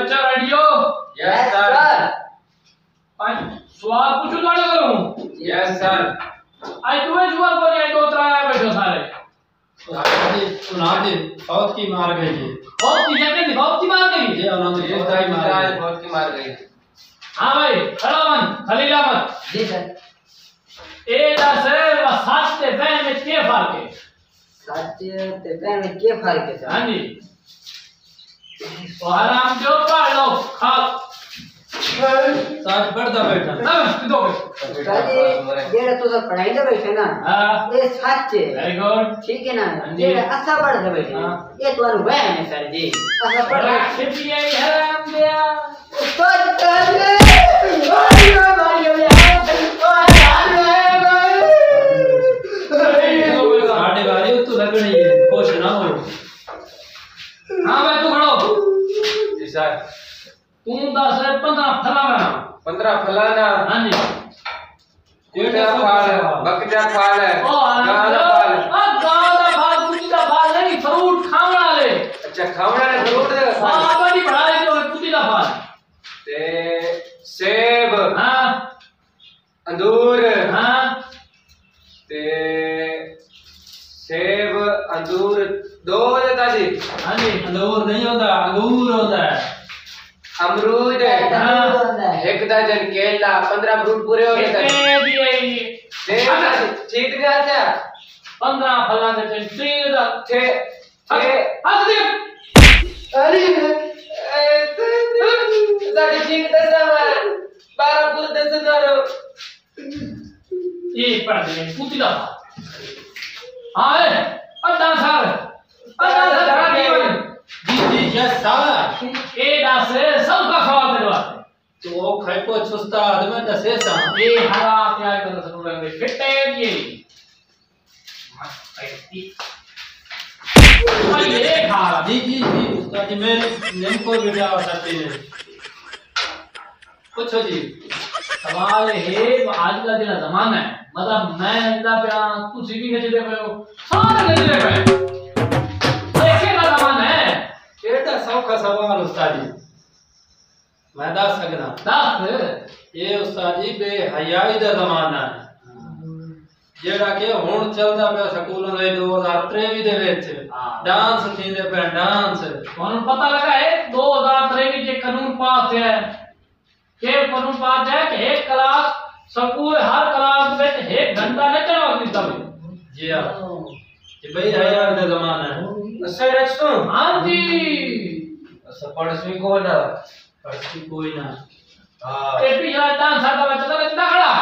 बच्चा रेडी हो? Yes sir. सवाल पूछूं तो करूं? Yes sir. आज तुम्हें जुआ को नहीं दो त्राया बैठो सारे। सुना दे बहुत की मार गई जी। बहुत की मार गई ये उन्होंने बहुत की मार गई। हाँ भाई खड़ा मन खलील अहमद। जी सर। ए दस व सात ते बहन में क्या फर्क है? सात ते बहन में क्या फर्क है सर? हाँ जी तो आराम से पढ़ लो खा साथ पढ़ता बैठा दो जेड़ा तू तो पढ़ाई दे बैठे ना ये सच है। वेरी गुड ठीक है ना जेड़ा अच्छा पढ़ दे बैठे ये तो वहम है सर जी। अच्छा पढ़ छिपिए हराम दिया उस्ताद कर साढ़े बारी तो लगनी है खुश ना हो। हाँ भाई तू खड़ो। जी सर। तू 10 15 फलाना 15 फलाना। हाँ जी कुत्ता फाल बकरा फाल गाय फाल गाय फाल कुत्ता फाल नहीं फ्रूट खावड़ा ले। अच्छा खावड़ा ने फ्रूट हां बड़ी पढ़ाई तो कुत्ता फाल ते सेब हां अंगूर हां ते सेब अंगूर दो देता जी। हाँ जी अंगूर नहीं होता अंगूर होता है। अमरूद एक दर्जन केला 15 फ्रूट पूरे हो गए ठीक नहीं आता 15 फला दे थे अरे साढ़े ठीक 12 पूरे 10 करो ये पढ़ दे कुत्ता हाँ है अड्डा सर जी यस सर। ए दास सबका सवाल करवा तो वो खाई को चुस्ता आदमी दसे सा ये हरा क्या कर सकूं रंग फिटे ये ये खा जी उस्ताद जी मैं इनको बेटा सकते हैं पूछो जी। सवाल है आज का दिन जमाना है मतलब मैं इंदा पे तू सीधी नजरे पे हो सारे नजरे पे देखे का जमाना है। एटा सौखा सवाल उस्ताद जी मैं दस सकना दस ये उस्ताद जी बेहयाई दा जमाना है जेड़ा के हुन चलदा पे स्कूलों में 2023 दे विच डांस थींदे पे डांस ਤੁਹਾਨੂੰ पता लगा है 2023 के कानून पास है के कानून पास है कि एक क्लास स्कूल हर क्लास में 1 घंटा नहीं चलवा सकता जी हां ये बेहयाई दा जमाना है। सर रखो हां जी अच्छा पढ़सवी को ना पढ़ती कोई ना हां ए पिछला डांस का बच्चा तो कितना खड़ा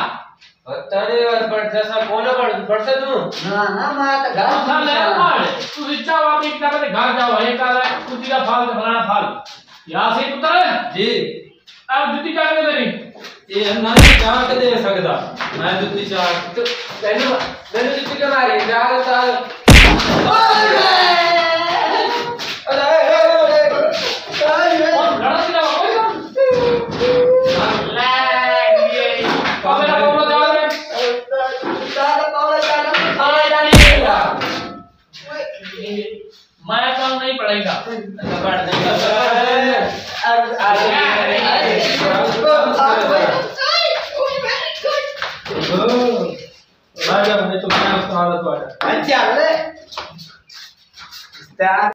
पता नहीं पढ़ जैसा कौन पढ़ से तू ना मैं तो घर अच्छा ले पढ़ तू इच्छा वापस क्या कहते घर जाओ ये कर रहा है कुत्ती का फाल फलाना फाल यहां से पुत्र जी अब जुती क्या कर देनी ये नहीं चाह के दे सकदा मैं जुती चाह तो मैंने जुती के मारी जाल साल और लड़ा सी लगा कोई मैं तो नहीं पढ़ेगा पढ़ देगा मैं तो मैं उस्ताद चल